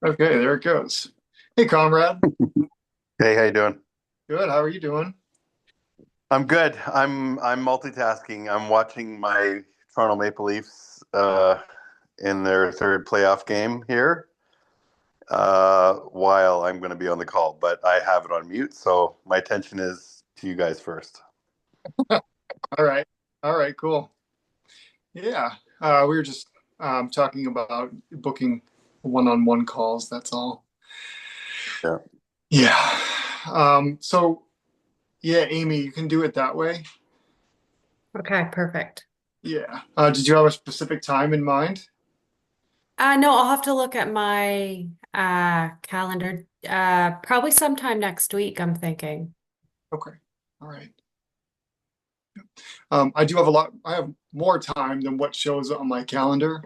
Okay, there it goes. Hey, comrade. Hey, how you doing? Good. How are you doing? I'm good. I'm multitasking. I'm watching my Toronto Maple Leafs in their third playoff game here while I'm going to be on the call, but I have it on mute, so my attention is to you guys first. All right. All right, cool. Yeah. We were just talking about booking one-on-one calls. That's all. Yeah. Yeah. So, yeah, Amy, you can do it that way. Okay, perfect. Yeah. Did you have a specific time in mind? No, I'll have to look at my calendar. Probably sometime next week, I'm thinking. Okay. All right. I have more time than what shows on my calendar.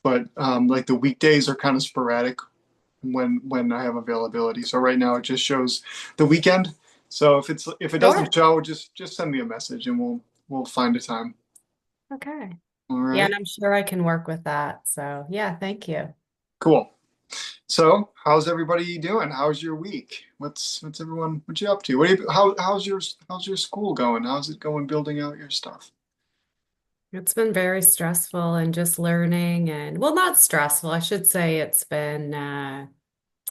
But like the weekdays are kind of sporadic when I have availability. So right now it just shows the weekend. So if it doesn't Sure. show, just send me a message and we'll find a time. Okay. All Yeah, right. and I'm sure I can work with that. So, yeah, thank you. Cool. So how's everybody doing? How's your week? What's everyone what you up to? How's your school going? How's it going building out your stuff? It's been very stressful and just learning and well, not stressful. I should say it's been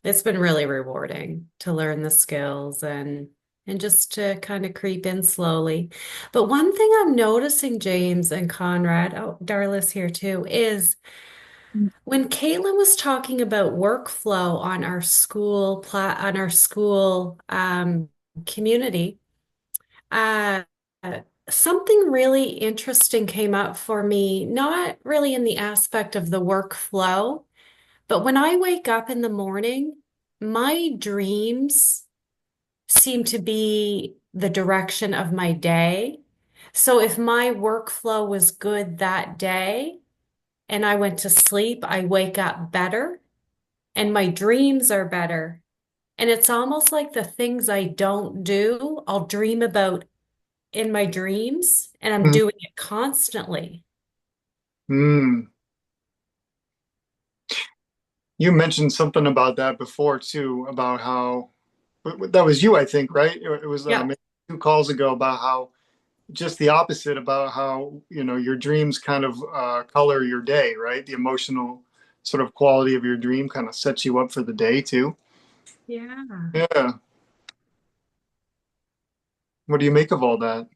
really rewarding to learn the skills and just to kind of creep in slowly. But one thing I'm noticing, James and Conrad, oh, Darla's here too, is when Caitlin was talking about workflow on our school community, uh, something really interesting came up for me, not really in the aspect of the workflow, but when I wake up in the morning, my dreams seem to be the direction of my day. So if my workflow was good that day and I went to sleep, I wake up better and my dreams are better. And it's almost like the things I don't do, I'll dream about in my dreams, and I'm doing it constantly. Mm. You mentioned something about that before too, about how that was you, I think, right? It was Yeah. maybe 2 calls ago about how just the opposite about how, your dreams kind of color your day, right? The emotional sort of quality of your dream kind of sets you up for the day too. Yeah. Yeah. What do you make of all that?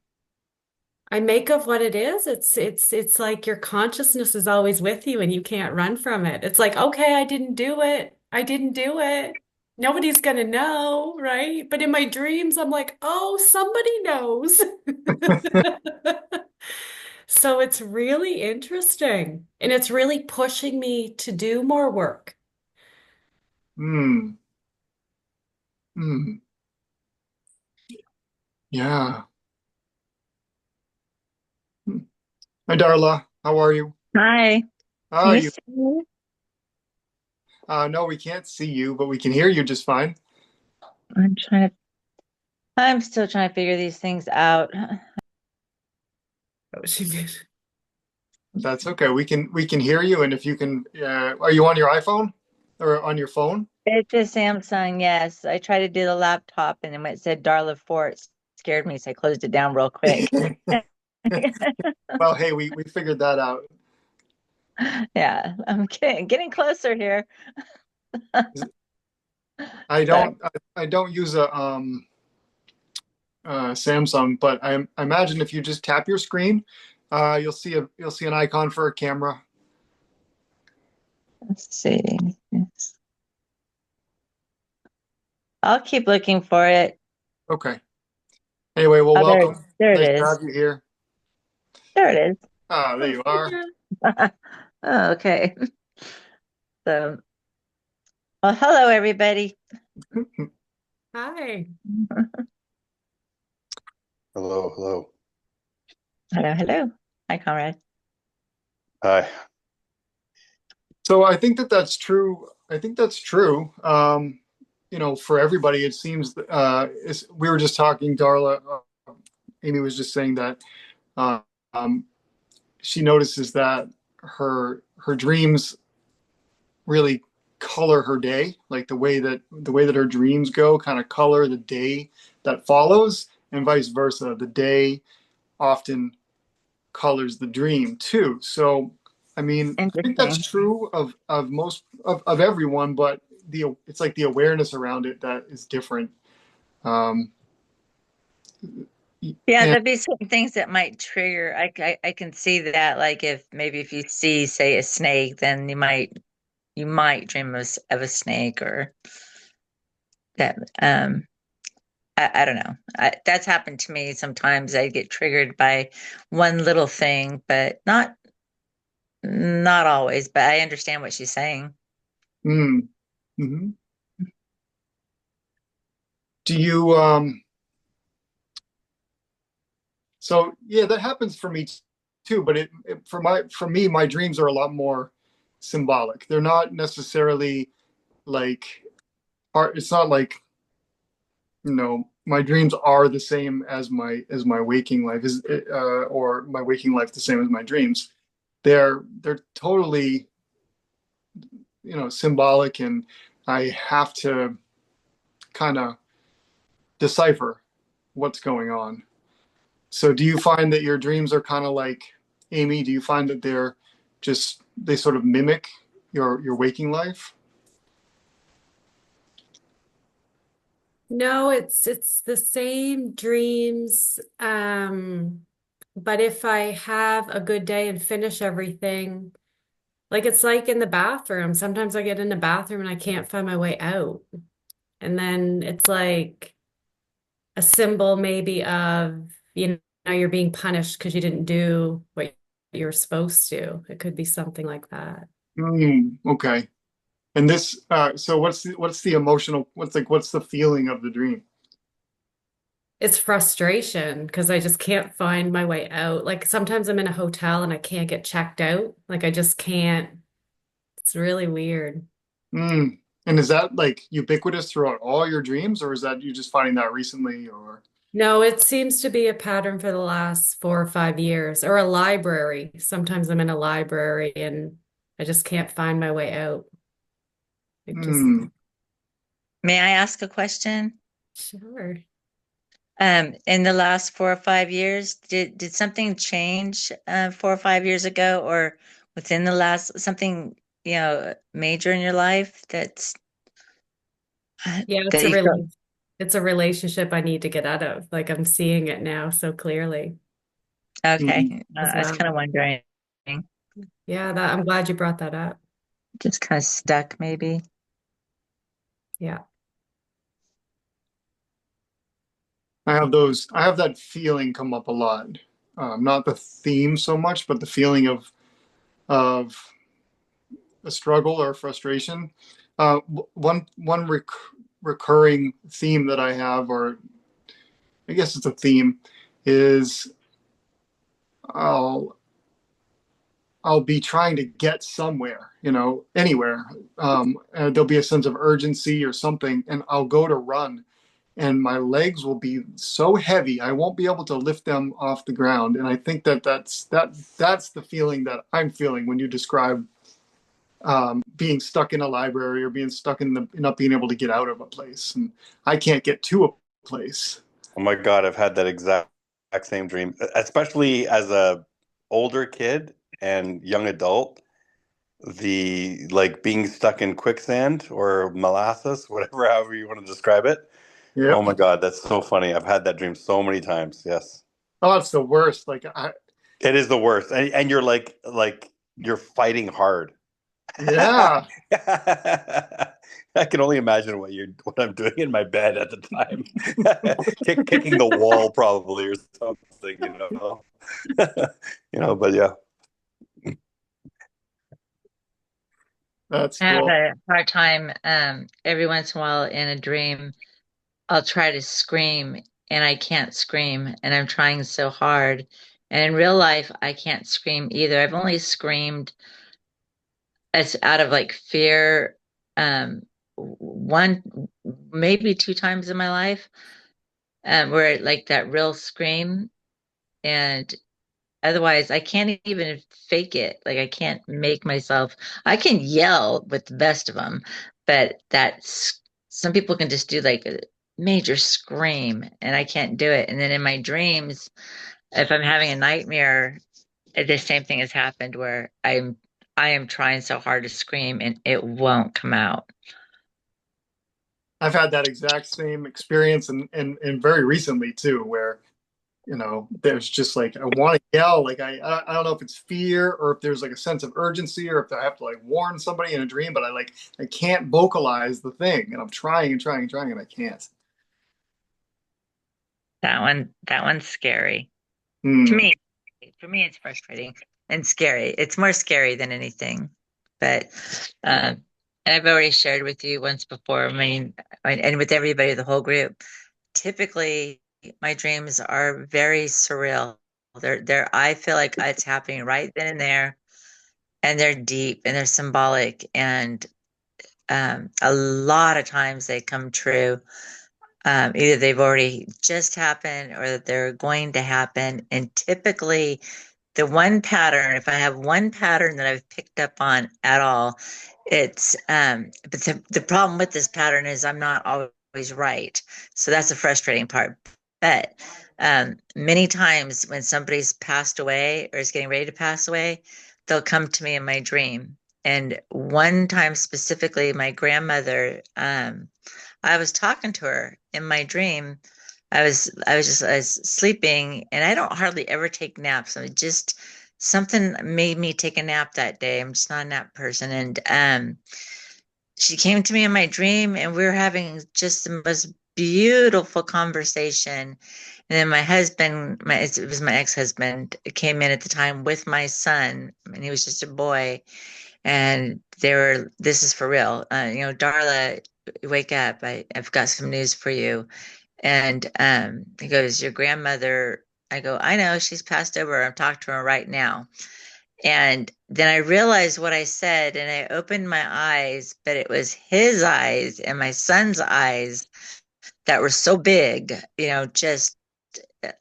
I make of what it is. It's like your consciousness is always with you and you can't run from it. It's like, okay, I didn't do it. I didn't do it. Nobody's gonna know, right? But in my dreams, I'm like, oh, somebody knows. So it's really interesting. And it's really pushing me to do more work. Hmm. Hmm. Yeah. Hmm. Hi, Darla. How are you? Hi, How can are you you? see me? No, we can't see you, but we can hear you just fine. I'm still trying to figure these things out. Oh, she did. That's okay. We can hear you, and if you can, are you on your iPhone or on your phone? It's a Samsung, yes. I tried to do the laptop and then when it said Darla Fort, it scared me, so I closed it down real quick. Well, hey, we figured that out. Yeah, I'm getting closer here. I Sorry. don't I don't use a Samsung, but I imagine if you just tap your screen, you'll see an icon for a camera. Let's see. Yes. I'll keep looking for it. Okay. Anyway, well, Oh, welcome. there it Nice to is. have you here. There it is. Ah, there Oh, you hey, are. Jen. Oh, okay. So, well, hello, everybody. Hi. Hello, hello. Hello, hello. Hi, comrade. Hi. So I think that's true. I think that's true. For everybody, it seems we were just talking, Darla. Amy was just saying that uh, um, she notices that her dreams really color her day, like the way that her dreams go, kind of color the day that follows, and vice versa. The day often colors the dream too. So, I mean, I think that's Interesting. true of most of everyone, but it's like the awareness around it that is different. Um, Yeah, and there'd be certain things that might trigger. I can see that. Like if maybe if you see, say, a snake, then you might dream of a snake or that. I don't know. That's happened to me sometimes. I get triggered by one little thing, but not always. But I understand what she's saying. mm, mhm. Do you so yeah, that happens for me too, but for me my dreams are a lot more symbolic. They're not necessarily like it's not like, my dreams are the same as my waking life is, or my waking life the same as my dreams. They're totally, symbolic, and I have to kind of decipher what's going on. So do you find that your dreams are kind of like, Amy, do you find that they sort of mimic your waking life? No, it's the same dreams. But if I have a good day and finish everything, like it's like in the bathroom. Sometimes I get in the bathroom and I can't find my way out. And then it's like a symbol maybe of, you're being punished because you didn't do what you were supposed to. It could be something like that. Okay. And so what's the emotional, what's the feeling of the dream? It's frustration because I just can't find my way out. Like sometimes I'm in a hotel and I can't get checked out. Like I just can't. It's really weird. Mm. And is that like ubiquitous throughout all your dreams, or is that you just finding that recently, or? No, it seems to be a pattern for the last 4 or 5 years, or a library. Sometimes I'm in a library and I just can't find my way out. Like just, Hmm. May I ask a question? sure. In the last 4 or 5 years, did something change 4 or 5 years ago, or within the last something major in your life Yeah, that you felt it's a relationship I need to get out of. Like I'm seeing it now so clearly Hmm. okay? as I was kind well. of wondering, Yeah, I'm glad you brought that up. just kind of stuck maybe. Yeah. I have that feeling come up a lot. Not the theme so much, but the feeling of a struggle or frustration. One recurring theme that I have, or I guess it's a theme, is I'll I'll be trying to get somewhere, anywhere. And there'll be a sense of urgency or something, and I'll go to run, and my legs will be so heavy I won't be able to lift them off the ground. And I think that's the feeling that I'm feeling when you describe being stuck in a library, or being stuck in the not being able to get out of a place, and I can't get to a place. Oh my God, I've had that exact same dream, especially as a older kid and young adult. The like being stuck in quicksand or molasses, whatever, however you want to describe it. Oh Yep. my God, that's so funny. I've had that dream so many times. Yes. Oh, it's the worst. Like It is the worst. And you're like you're fighting hard. yeah. I can only imagine what I'm doing in my bed at the time. Kicking the wall probably or something. But yeah. That's I have cool. a hard time every once in a while in a dream. I'll try to scream and I can't scream, and I'm trying so hard. And in real life, I can't scream either. I've only screamed as out of like fear, one, maybe two times in my life, where like that real scream. And Otherwise, I can't even fake it. Like I can't make myself. I can yell with the best of them, but that's some people can just do like a major scream, and I can't do it. And then in my dreams, if I'm having a nightmare, the same thing has happened where I am trying so hard to scream and it won't come out. I've had that exact same experience, and very recently too, where there's just like I want to yell, like I don't know if it's fear or if there's like a sense of urgency or if I have to like warn somebody in a dream, but I can't vocalize the thing, and I'm trying and trying and trying, and I can't. That one's scary. To Hmm. me, for me, it's frustrating and scary. It's more scary than anything. But and I've already shared with you once before. I mean, and with everybody, the whole group. Typically, my dreams are very surreal. They're. I feel like it's happening right then and there, and they're deep and they're symbolic, and a lot of times they come true. Either they've already just happened or that they're going to happen, and typically the one pattern, if I have one pattern that I've picked up on at all, it's but the problem with this pattern is I'm not always right. So that's the frustrating part. But many times when somebody's passed away or is getting ready to pass away, they'll come to me in my dream. And one time specifically, my grandmother, I was talking to her in my dream. I was sleeping, and I don't hardly ever take naps. I just something made me take a nap that day. I'm just not a nap person, and she came to me in my dream, and we were having just the most beautiful conversation. And then my husband, it was my ex-husband, came in at the time with my son, and he was just a boy. And they were, this is for real. Darla, wake up. I've got some news for you. And he goes, your grandmother. I go, I know, she's passed over. I'm talking to her right now. And then I realized what I said, and I opened my eyes, but it was his eyes and my son's eyes that were so big, just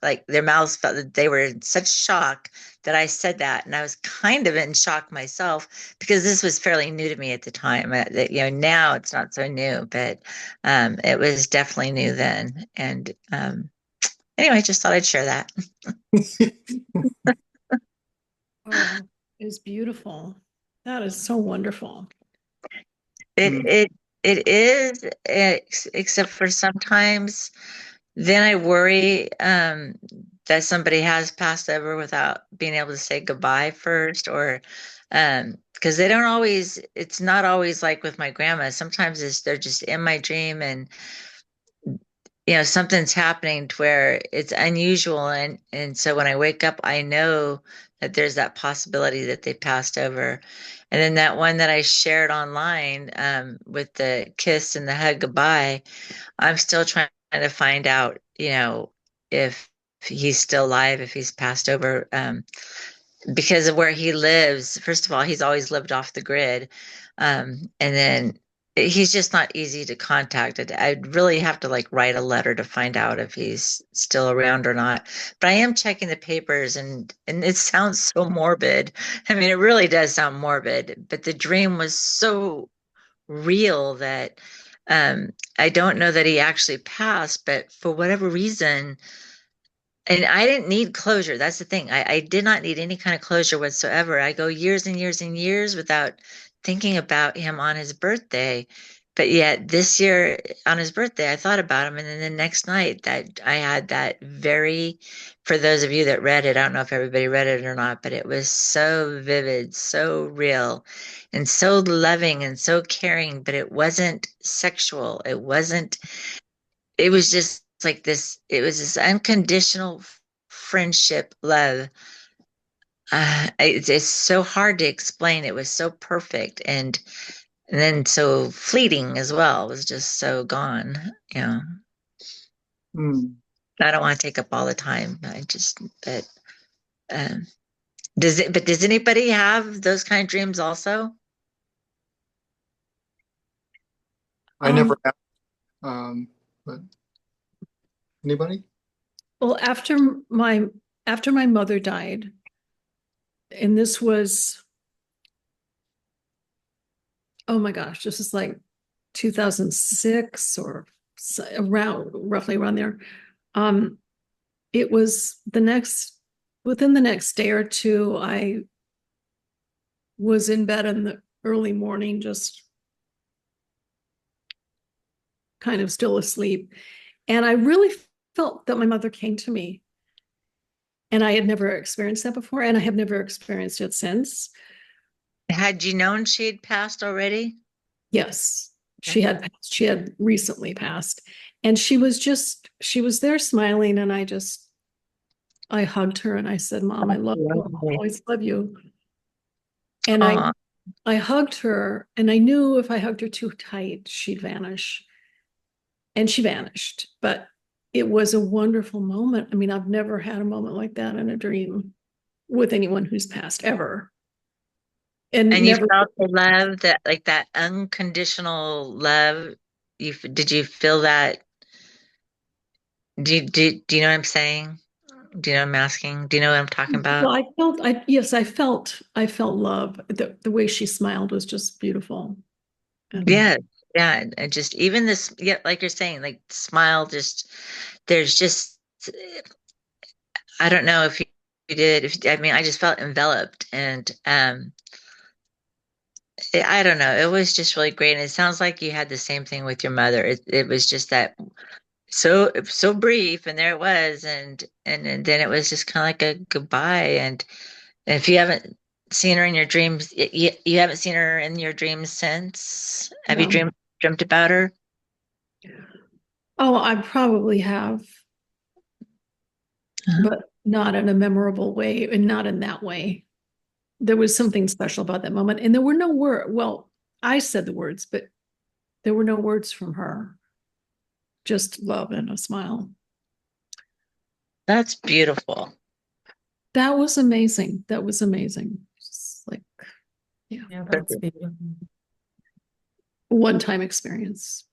like their mouths felt that they were in such shock that I said that. And I was kind of in shock myself because this was fairly new to me at the time. Now it's not so new, but it was definitely new then. And anyway, I just thought I'd share that. Oh, it's beautiful. That is so wonderful. Hmm. It is, except for sometimes then I worry that somebody has passed over without being able to say goodbye first, or because they don't always, it's not always like with my grandma. Sometimes they're just in my dream, and something's happening to where it's unusual, and so when I wake up, I know that there's that possibility that they passed over. And then that one that I shared online with the kiss and the hug goodbye, I'm still trying to find out, if he's still alive, if he's passed over, because of where he lives. First of all, he's always lived off the grid. And then he's just not easy to contact. I'd really have to like write a letter to find out if he's still around or not. But I am checking the papers, and it sounds so morbid. I mean, it really does sound morbid, but the dream was so real that I don't know that he actually passed, but for whatever reason, and I didn't need closure. That's the thing. I did not need any kind of closure whatsoever. I go years and years and years without thinking about him on his birthday. But yet this year on his birthday, I thought about him. And then the next night that I had that very, for those of you that read it, I don't know if everybody read it or not, but it was so vivid, so real, and so loving and so caring, but it wasn't sexual. It was just like this, it was this unconditional friendship love. It's so hard to explain. It was so perfect, and then so fleeting as well. It was just so gone. Yeah. Hmm. I don't want to take up all the time. But um, does anybody have those kind of dreams also? I never have. But anybody? Well, after my mother died, and this was, oh my gosh, this is like 2006 or roughly around there. It was within the next day or two, I was in bed in the early morning, just kind of still asleep. And I really felt that my mother came to me. And I had never experienced that before, and I have never experienced it since. Had you known she had passed already? Yes, she had recently passed. And she was there smiling, and I hugged her and I said, Mom, I love you. I'll Lovely. always love you. And Aw. I hugged her, and I knew if I hugged her too tight, she'd vanish. And she vanished. But it was a wonderful moment. I mean, I've never had a moment like that in a dream with anyone who's passed ever. And And you never, felt the love, that like that unconditional love. Did you feel that? Do you know what I'm saying? Do you know what I'm asking? Do you know what I'm talking about? well, I felt love. The way she smiled was just beautiful. And Yeah, yeah. And just even this, yeah, like you're saying, like smile, there's just, I don't know if you did, I mean, I just felt enveloped and, I don't know. It was just really great. And it sounds like you had the same thing with your mother. It was just that so brief, and there it was, and then it was just kind of like a goodbye. And if you haven't seen her in your dreams, you haven't seen her in your dreams since. Have you no. dreamt about her? Oh, I probably have, Uh-huh. but not in a memorable way and not in that way. There was something special about that moment. And there were no words. Well, I said the words, but there were no words from her, just love and a smile. That's beautiful. That was amazing. That was amazing. Just like, yeah, Yeah, that's beautiful. one time experience.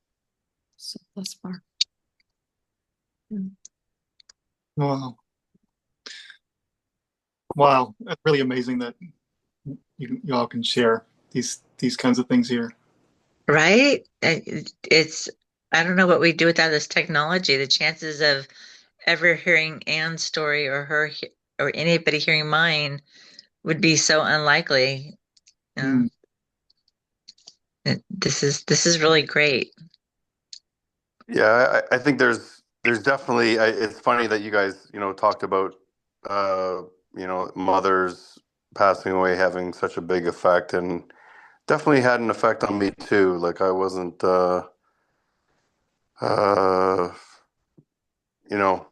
So thus far. Yeah. Wow. Wow. That's really amazing that you all can share these kinds of things here. Right? It's, I don't know what we do without this technology. The chances of ever hearing Anne's story or or anybody hearing mine would be so unlikely. You know, Mm. this is really great. Yeah, I think there's definitely. It's funny that you guys, talked about, uh, mothers passing away having such a big effect, and definitely had an effect on me too. Like I wasn't, uh, you know,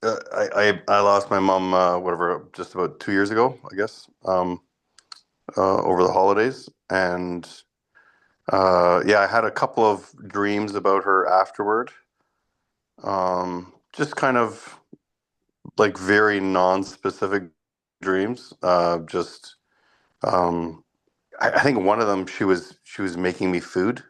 I lost my mom, whatever, just about 2 years ago, I guess, over the holidays, and yeah, I had a couple of dreams about her afterward. Just kind of like very non-specific dreams. Just um, I think one of them she was making me food,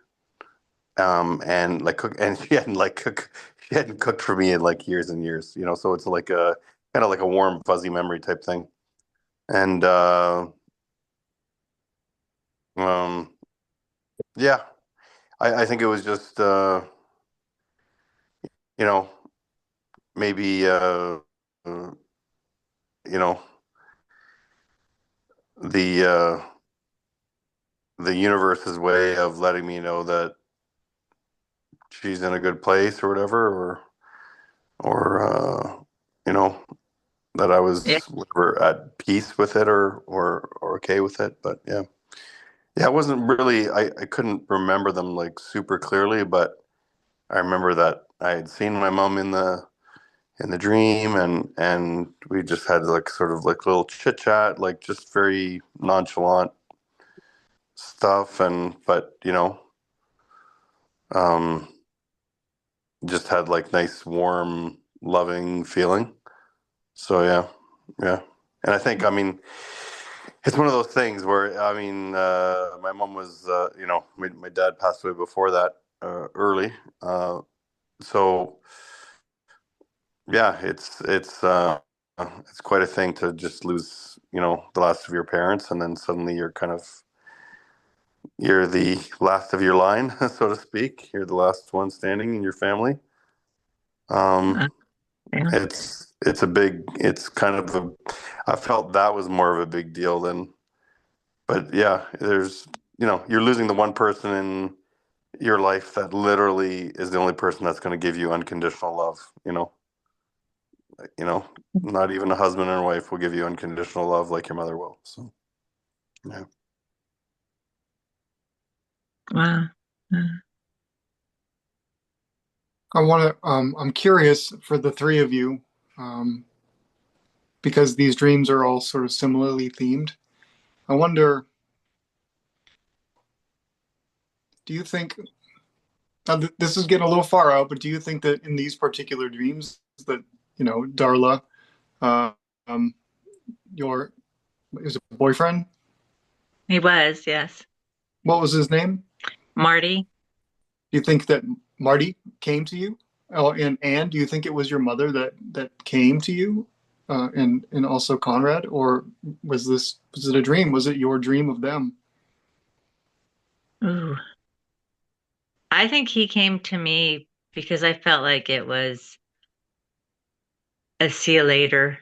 and like cook, and she hadn't cooked for me in like years and years. So it's like a kind of like a warm fuzzy memory type thing. And um, yeah, I think it was just you know maybe you know the the universe's way of letting me know that she's in a good place or whatever, or you know that I Yeah. was whatever at peace with it, or okay with it. But yeah, yeah, it wasn't really. I couldn't remember them like super clearly, but I remember that I had seen my mom in the dream, and we just had like sort of like little chit chat, like just very nonchalant stuff, and but um just had like nice warm loving feeling. So yeah, yeah. And I think, I mean, it's one of those things where, I mean, my mom was, my dad passed away before that, early. So yeah, it's quite a thing to just lose the last of your parents, and then suddenly you're the last of your line, so to speak. You're the last one standing in your family. Um, Yeah. it's kind of I felt that was more of a big deal than, but yeah, you're losing the one person in your life that literally is the only person that's going to give you unconditional love. You know, not even a husband and a wife will give you unconditional love like your mother will. So, yeah. Wow. I'm curious for the three of you, um, because these dreams are all sort of similarly themed. I wonder, do you think, now this is getting a little far out, but do you think that in these particular dreams that, Darla, uh, um, your, is it boyfriend? He was, yes. What was his name? Marty. Do you think that Marty came to you? Oh, and do you think it was your mother that came to you, and also Conrad, or was it a dream? Was it your dream of them? Ooh. I think he came to me because I felt like it was a see you later,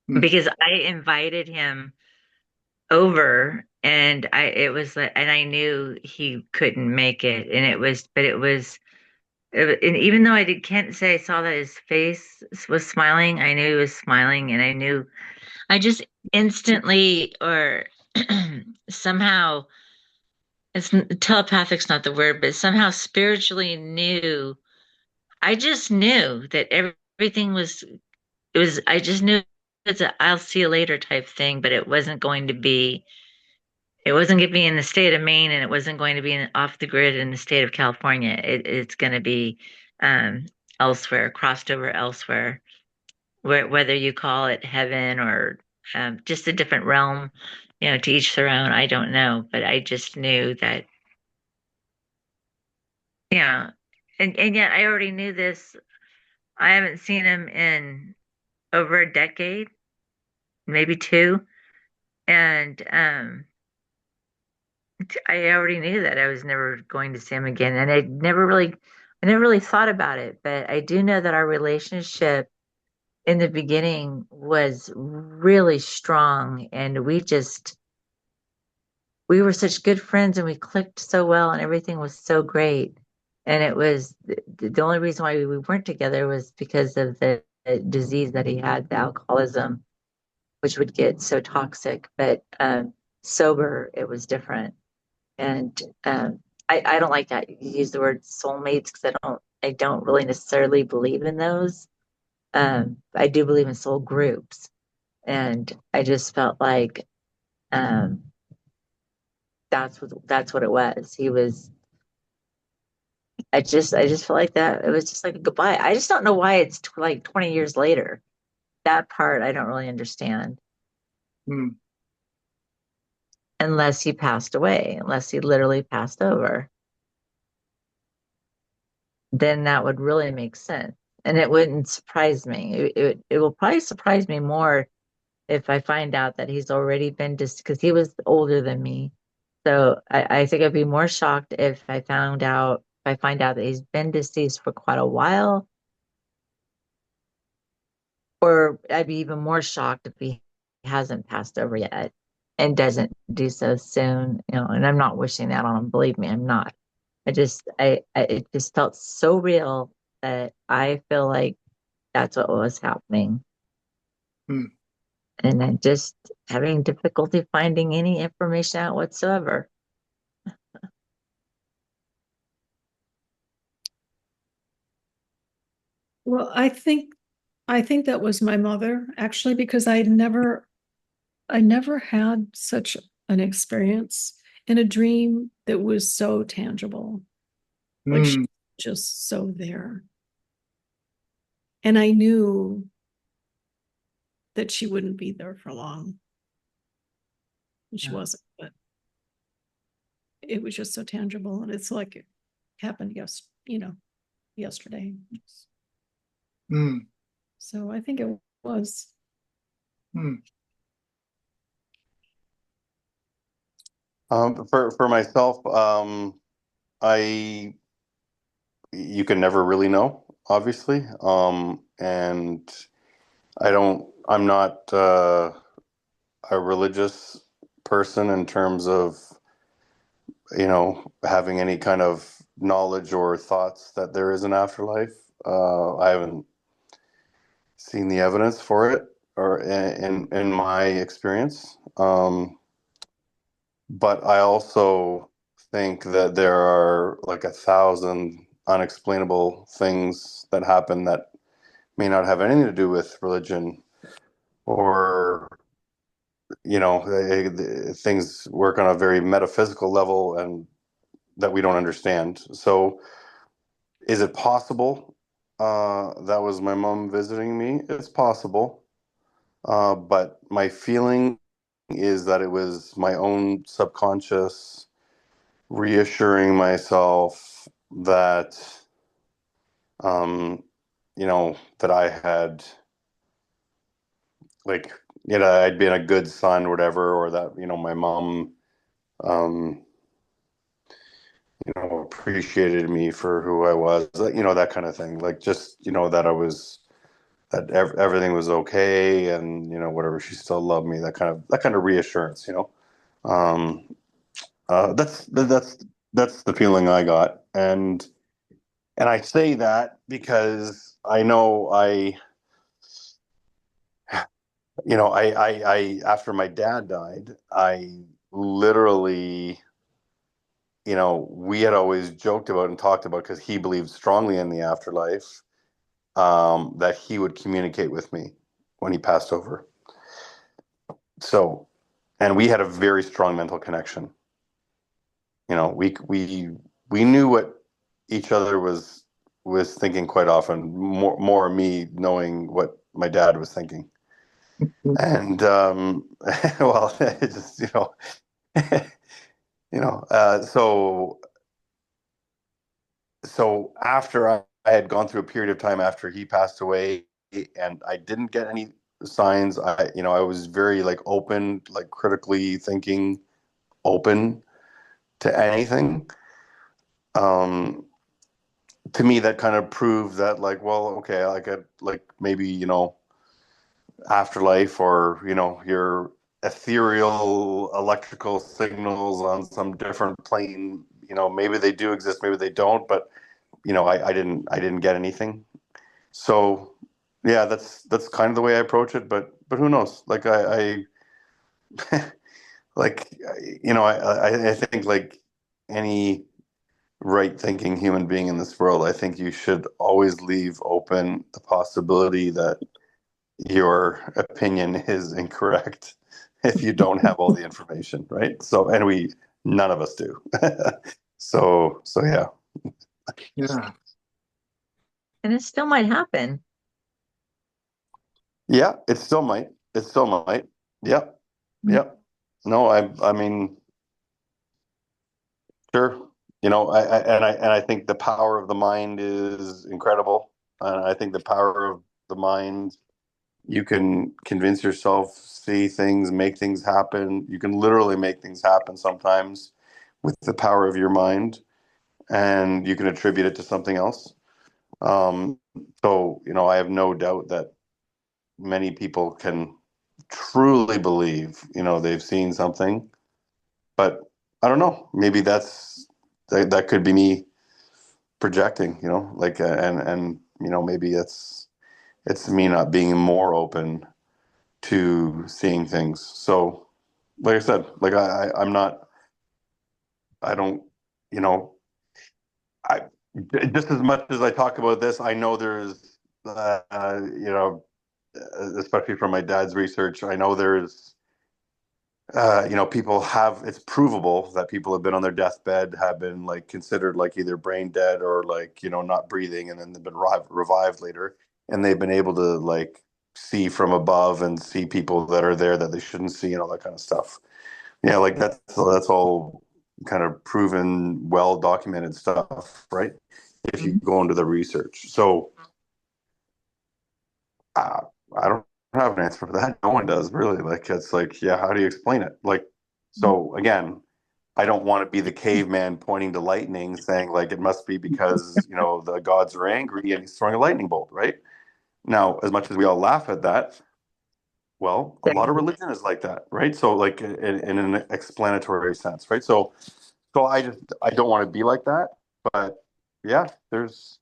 Hmm. because I invited him over, and it was like, and I knew he couldn't make it, and and even though can't say I saw that his face was smiling, I knew he was smiling, and I just instantly, or somehow, it's telepathic's not the word, but somehow spiritually knew. I just knew that everything I just knew it's a I'll see you later type thing, but it wasn't going to be in the state of Maine, and it wasn't going to be off the grid in the state of California. It's going to be um, elsewhere, crossed over elsewhere, whether you call it heaven or just a different realm, to each their own. I don't know, but I just knew that, yeah. And yet I already knew this. I haven't seen him in over a decade, maybe two. And I already knew that I was never going to see him again. And I never really thought about it, but I do know that our relationship in the beginning was really strong, and we were such good friends, and we clicked so well, and everything was so great. And it was the only reason why we weren't together was because of the disease that he had, the alcoholism, which would get so toxic. But sober, it was different. And I don't like that you use the word soulmates, because I don't really necessarily believe in those. I do believe in soul groups, and I just felt like um, that's what it was. He was. I just felt like that it was just like a goodbye. I just don't know why it's like 20 years later. That part I don't really understand, Hmm. unless he passed away, unless he literally passed over. Then that would really make sense. And it wouldn't surprise me. It will probably surprise me more if I find out that he's already been because he was older than me. So I think I'd be more shocked if I find out that he's been deceased for quite a while, or I'd be even more shocked if he hasn't passed over yet and doesn't do so soon. And I'm not wishing that on him. Believe me, I'm not. It just felt so real that I feel like that's what was happening. Hmm. And then just having difficulty finding any information out whatsoever. Well, I think that was my mother, actually, because I never had such an experience in a dream that was so tangible. Like, she Hmm. was just so there. And I knew that she wouldn't be there for long. And she wasn't, but it was just so tangible. And it's like it happened yesterday. Hmm. So I think it was. Hmm. For myself, I you can never really know, obviously. And I'm not a religious person in terms of, having any kind of knowledge or thoughts that there is an afterlife. I haven't seen the evidence for it, or in my experience. But I also think that there are like 1,000 unexplainable things that happen that may not have anything to do with religion, or things work on a very metaphysical level and that we don't understand. So is it possible that was my mom visiting me? It's possible. But my feeling is that it was my own subconscious reassuring myself that, that I had, like, I'd been a good son or whatever, or that, my mom, um, appreciated me for who I was, that kind of thing. Like, just, that everything was okay, and, whatever, she still loved me, that kind of reassurance, um, that's the feeling I got. And I say that because I know I after my dad died, I literally, we had always joked about and talked about, because he believed strongly in the afterlife, that he would communicate with me when he passed over. So, and we had a very strong mental connection. We knew what each other was thinking quite often, more me knowing what my dad was thinking. And well, it just, so after I had gone through a period of time after he passed away, and I didn't get any signs, I was very like open, like critically thinking, open to anything. Um, to me, that kind of proved that, like, well, okay, like, like maybe, afterlife, or, your ethereal electrical signals on some different plane, maybe they do exist, maybe they don't, but, I didn't get anything. So yeah, that's kind of the way I approach it, but who knows? Like, like, I think, like any right thinking human being in this world, I think you should always leave open the possibility that your opinion is incorrect if you don't have all the information, right? So, and none of us do. So yeah. Yeah. And it still might happen. Yeah, it still might. It still might. Yep. Yep. No, I mean, sure. And I think the power of the mind is incredible. I think the power of the mind, you can convince yourself, see things, make things happen. You can literally make things happen sometimes with the power of your mind, and you can attribute it to something else. Um, so, I have no doubt that many people can truly believe, they've seen something, but I don't know. Maybe that could be me projecting, like, and maybe it's me not being more open to seeing things. So, like I said, like, I'm not, I don't, you know, I just as much as I talk about this, I know there's, especially from my dad's research, I know there's, people have, it's provable that people have been on their deathbed, have been like considered like either brain dead or like, not breathing, and then they've been revived later, and they've been able to like see from above and see people that are there that they shouldn't see, and all that kind of stuff. Yeah, like that's all kind of proven, well documented stuff, right? If you go into the research. So uh, I don't have an answer for that. No one does really. Like, it's like, yeah, how do you explain it? Like, so again, I don't want to be the caveman pointing to lightning saying like it must be because, the gods are angry and he's throwing a lightning bolt, right? Now, as much as we all laugh at that, well, a lot of religion is like that, right? So like in an explanatory sense, right? So I don't want to be like that, but yeah, there's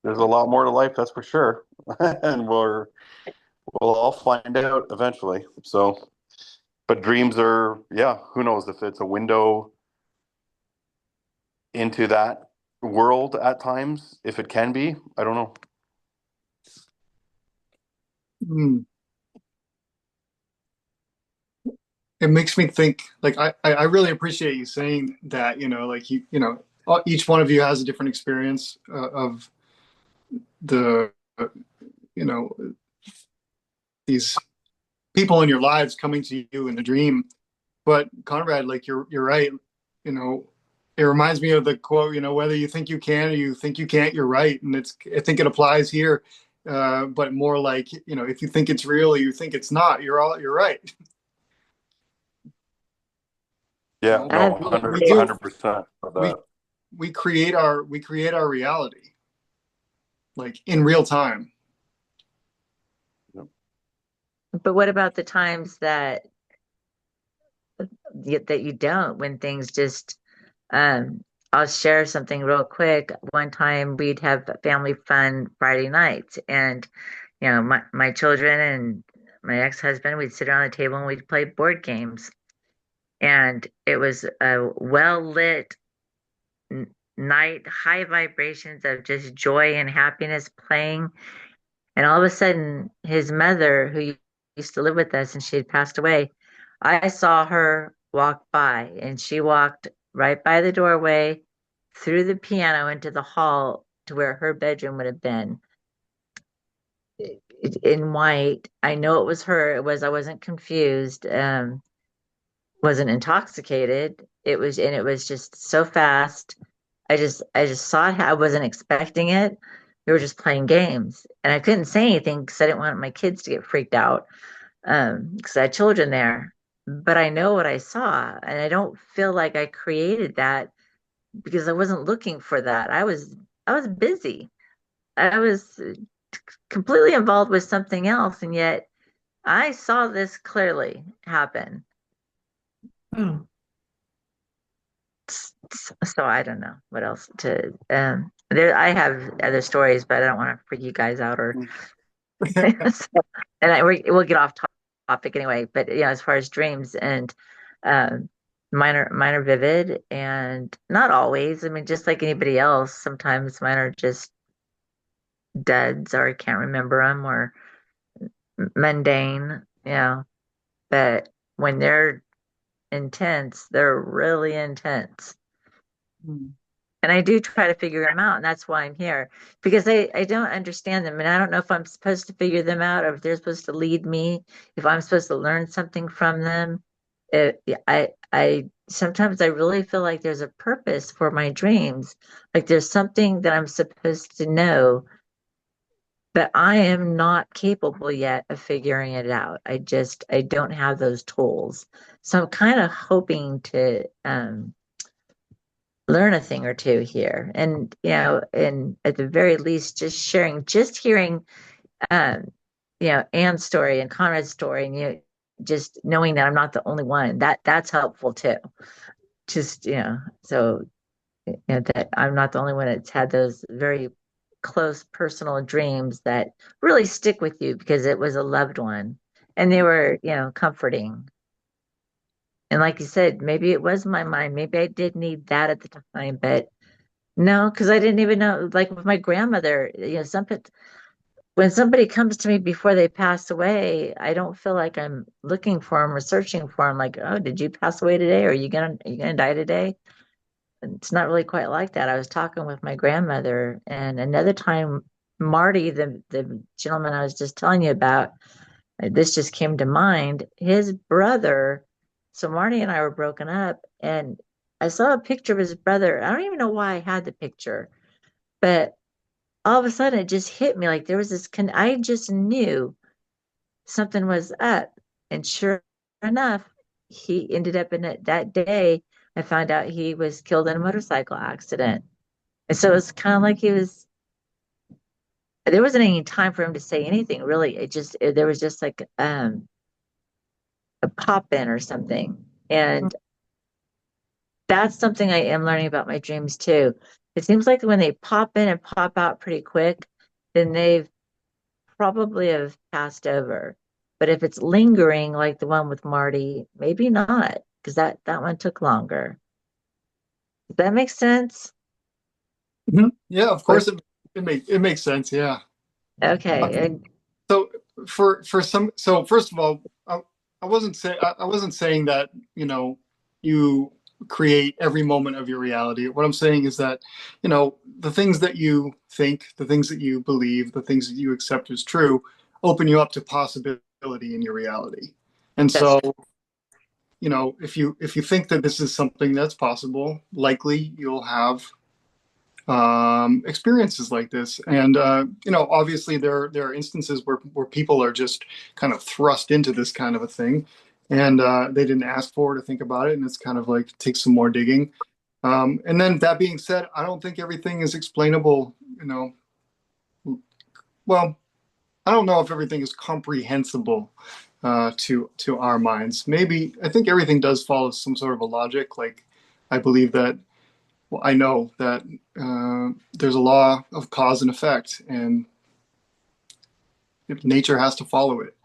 a lot more to life, that's for sure. And we'll all find out eventually. So, but dreams are, yeah, who knows if it's a window into that world at times, if it can be, I don't know. Hmm. It makes me think, like, I really appreciate you saying that, like each one of you has a different experience of the, you know, these people in your lives coming to you in a dream. But Conrad, like you're right. You know, it reminds me of the quote. Whether you think you can or you think you can't, you're right. And I think it applies here, but more like if you think it's real, or you think it's not. You're right. Yeah, I no, have to 100, Do 100% of we that. we create our reality like in real time. but what about the times that you don't, when things just I'll share something real quick. One time we'd have family fun Friday nights, and my children and my ex-husband, we'd sit around the table and we'd play board games, and it was a well lit night, high vibrations of just joy and happiness playing. And all of a sudden, his mother, who used to live with us and she had passed away, I saw her walk by, and she walked right by the doorway through the piano into the hall to where her bedroom would have been, in white. I know it was her. I wasn't confused, wasn't intoxicated. It was just so fast. I just saw it. I wasn't expecting it. We were just playing games, and I couldn't say anything because I didn't want my kids to get freaked out, because I had children there. But I know what I saw, and I don't feel like I created that because I wasn't looking for that. I was busy. I was completely involved with something else, and yet I saw this clearly happen. Oh, So I don't know what else to. There, I have other stories, but I don't want to freak you guys out or. So, and we'll get off topic anyway. But as far as dreams and um, mine are vivid and not always. I mean, just like anybody else, sometimes mine are just duds or I can't remember them or mundane. But when they're intense, they're really intense. And I do try to figure them out, and that's why I'm here, because I don't understand them, and I don't know if I'm supposed to figure them out or if they're supposed to lead me, if I'm supposed to learn something from them. Yeah, I sometimes I really feel like there's a purpose for my dreams, like there's something that I'm supposed to know, but I am not capable yet of figuring it out. I don't have those tools, so I'm kind of hoping to learn a thing or two here. And, and at the very least, just hearing, um, Anne's story and Conrad's story, and, just knowing that I'm not the only one, that's helpful too. Just, so, that I'm not the only one that's had those very close personal dreams that really stick with you because it was a loved one and they were, comforting. And like you said, maybe it was my mind. Maybe I did need that at the time, but no, because I didn't even know. Like with my grandmother, when somebody comes to me before they pass away, I don't feel like I'm looking for them or searching for them. Like, oh, did you pass away today? Or are you gonna die today? And it's not really quite like that. I was talking with my grandmother, and another time, Marty, the gentleman I was just telling you about, this just came to mind. His brother. So Marty and I were broken up, and I saw a picture of his brother. I don't even know why I had the picture, but all of a sudden it just hit me like there was I just knew something was up. And sure enough, he ended up in it that day. I found out he was killed in a motorcycle accident. And so it's kind of like there wasn't any time for him to say anything really. There was just like a pop in or something. And that's something I am learning about my dreams too. It seems like when they pop in and pop out pretty quick, then they've probably have passed over. But if it's lingering, like the one with Marty, maybe not, because that one took longer. Does that make sense? Yeah, of course it makes sense. Yeah. Okay. And So for some, so first of all, I wasn't saying that, you create every moment of your reality. What I'm saying is that, the things that you think, the things that you believe, the things that you accept as true, open you up to possibility in your reality. And that's so, if you think that this is something that's possible, likely you'll have experiences like this. And obviously there are instances where people are just kind of thrust into this kind of a thing, and they didn't ask for it or think about it, and it's kind of like takes some more digging. And then that being said, I don't think everything is explainable. Well, I don't know if everything is comprehensible to our minds. Maybe I think everything does follow some sort of a logic. Like I believe that well, I know that there's a law of cause and effect, and nature has to follow it.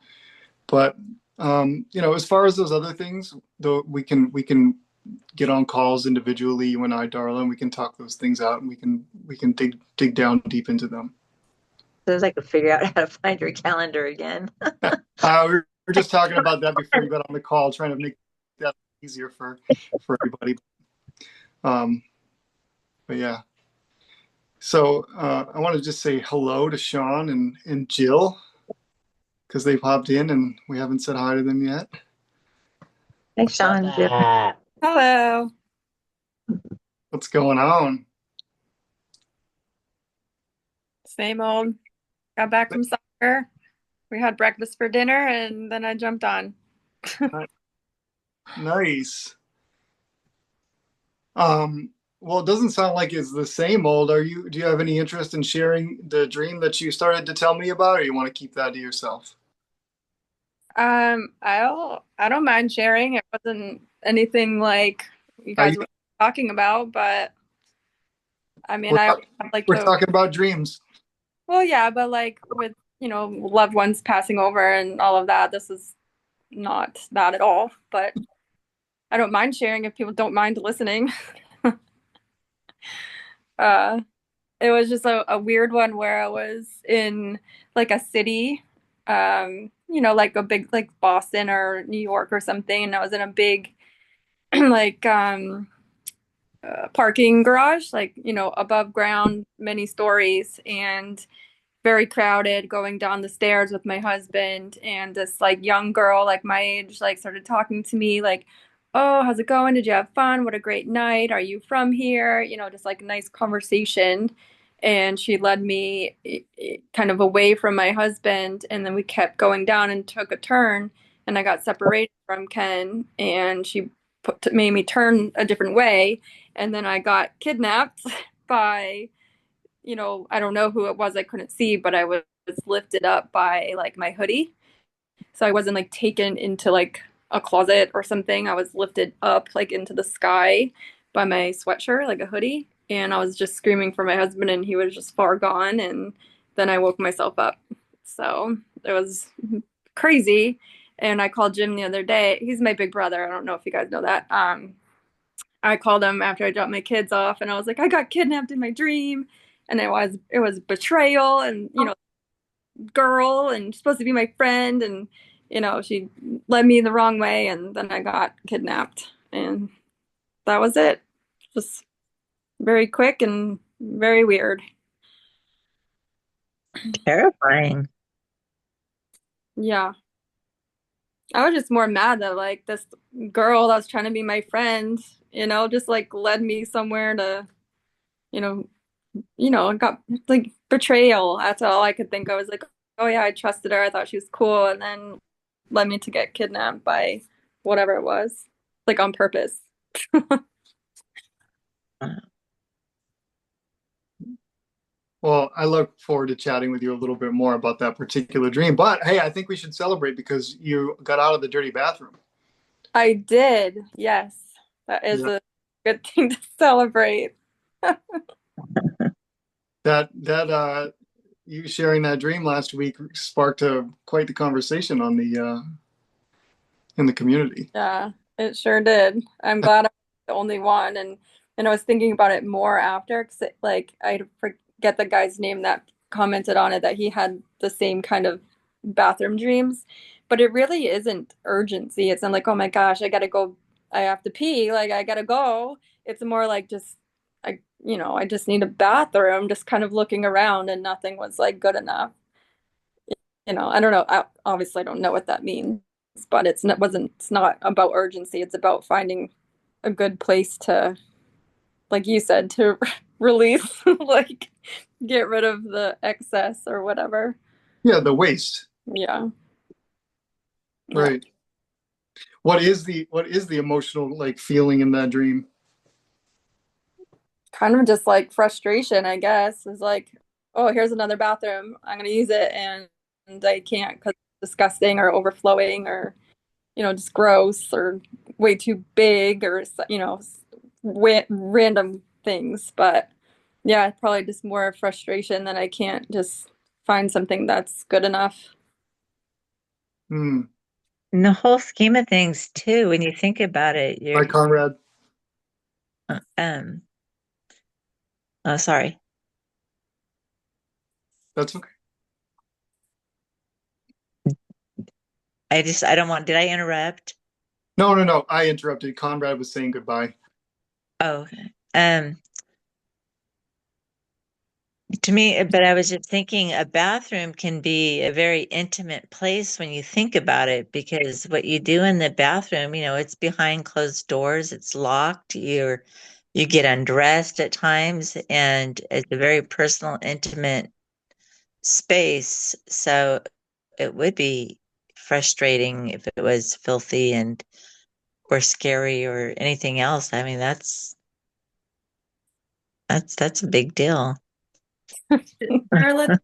But as far as those other things, though, we can get on calls individually, you and I, Darla, and we can talk those things out, and we can dig down deep into them. As I could figure out how to find your calendar again. We were just talking about that before you got on the call, trying to make that easier for everybody. But yeah. So I want to just say hello to Sean and Jill because they popped in and we haven't said hi to them yet. Thanks, Sean. Hello. What's going on? Same old. Got back from soccer. We had breakfast for dinner and then I jumped on. Nice. Well, it doesn't sound like it's the same old. Do you have any interest in sharing the dream that you started to tell me about, or you want to keep that to yourself? I don't mind sharing. It wasn't anything like you Are guys you, were talking about, but I mean, we're, I talk- like we're to, talking about dreams. well, yeah, but like with, loved ones passing over and all of that, this is not that at all, but I don't mind sharing if people don't mind listening. Uh, it was just a weird one where I was in like a city, like a big like Boston or New York or something, and I was in a big like parking garage, like above ground, many stories, and very crowded. Going down the stairs with my husband, and this like young girl, like my age, like started talking to me, like, "Oh, how's it going? Did you have fun? What a great night. Are you from here?" Just like a nice conversation. And she led me kind of away from my husband, and then we kept going down and took a turn, and I got separated from Ken, and she made me turn a different way, and then I got kidnapped by, I don't know who it was. I couldn't see, but I was lifted up by like my hoodie. So I wasn't like taken into like a closet or something. I was lifted up like into the sky by my sweatshirt, like a hoodie. And I was just screaming for my husband, and he was just far gone. And then I woke myself up. So it was crazy. And I called Jim the other day. He's my big brother. I don't know if you guys know that. I called him after I dropped my kids off, and I was like, I got kidnapped in my dream, and it was betrayal, and girl, and supposed to be my friend, and she led me the wrong way, and then I got kidnapped, and that was it. Just very quick and very weird. Terrifying. Yeah, I was just more mad that like this girl that was trying to be my friend, just like led me somewhere to, you know, got like betrayal. That's all I could think of. I was like, oh yeah, I trusted her. I thought she was cool, and then led me to get kidnapped by whatever it was, like on purpose. Well, I look forward to chatting with you a little bit more about that particular dream. But hey, I think we should celebrate because you got out of the dirty bathroom. I did, yes. That is Yeah. a good thing to celebrate. That you sharing that dream last week sparked quite the conversation on the in the community. Yeah, it sure did. I'm glad I'm the only one, and I was thinking about it more after, because like I forget the guy's name that commented on it, that he had the same kind of bathroom dreams, but it really isn't urgency. It's not like, oh my gosh, I gotta go, I have to pee, like I gotta go. It's more like just I just need a bathroom, just kind of looking around, and nothing was like good enough. I don't know. Obviously I don't know what that means, but it's not about urgency. It's about finding a good place to, like you said, to release, like get rid of the excess or whatever. Yeah, the waste. Yeah. Yeah. Right. What is the emotional like feeling in that dream? Kind of just like frustration, I guess. Is like, oh, here's another bathroom. I'm gonna use it, and I can't because it's disgusting or overflowing, or just gross, or way too big, or random things. But yeah, probably just more frustration that I can't just find something that's good enough. Hmm. In the whole scheme of things, too, when you think about it, Hi, Conrad. um, oh, sorry. That's okay. I don't want, did I interrupt? No, no, no. I interrupted. Conrad was saying goodbye. Oh, okay. To me, but I was just thinking a bathroom can be a very intimate place when you think about it, because what you do in the bathroom, it's behind closed doors, it's locked, you get undressed at times, and it's a very personal, intimate space. So it would be frustrating if it was filthy and or scary or anything else. I mean, that's a big deal. Carla,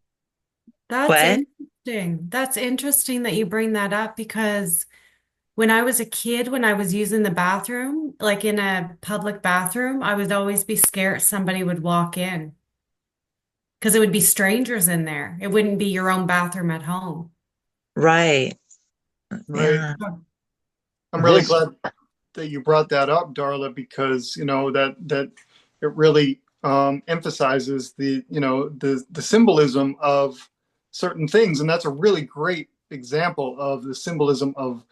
that's What? interesting. That's interesting that you bring that up because when I was a kid, when I was using the bathroom, like in a public bathroom, I would always be scared somebody would walk in because it would be strangers in there. It wouldn't be your own bathroom at home. Right. Right. Yeah. I'm really glad that you brought that up, Darla, because that it really emphasizes the symbolism of certain things, and that's a really great example of the symbolism of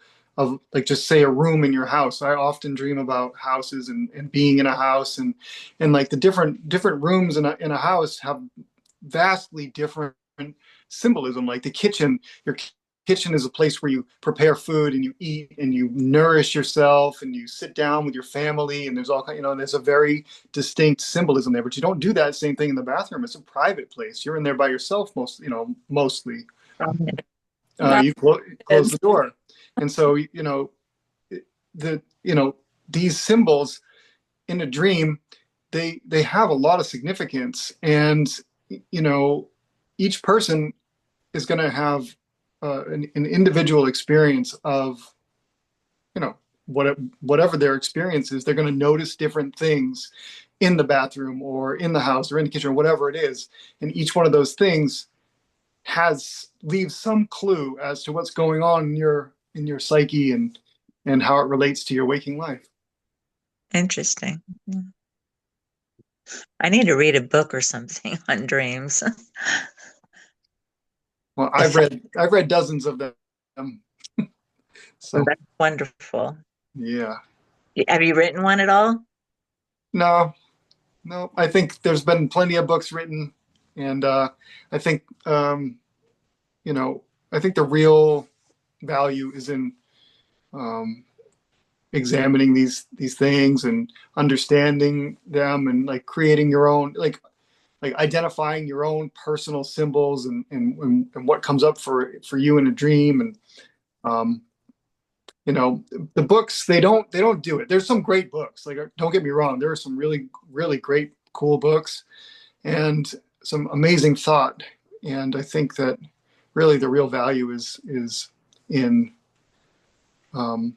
like just say a room in your house. I often dream about houses and being in a house and like the different rooms in a house have vastly different symbolism. Like the kitchen, your kitchen is a place where you prepare food and you eat and you nourish yourself and you sit down with your family, and there's all kind, there's a very distinct symbolism there. But you don't do that same thing in the bathroom. It's a private place. You're in there by yourself mostly. That's You close the door, and so the these symbols in a dream, they have a lot of significance, and each person is going to have an individual experience of whatever their experience is. They're going to notice different things in the bathroom or in the house or in the kitchen or whatever it is, and each one of those things leaves some clue as to what's going on in your psyche and how it relates to your waking life. Interesting. I need to read a book or something on dreams. Well, I've read dozens of them. So That's wonderful. yeah. Have you written one at all? No, no. I think there's been plenty of books written, and I think I think the real value is in examining these things and understanding them, and like creating your own, like identifying your own personal symbols and what comes up for you in a dream, and you know, the books, they don't do it. There's some great books. Like, don't get me wrong, there are some really, really great, cool books and some amazing thought. And I think that really the real value is in um,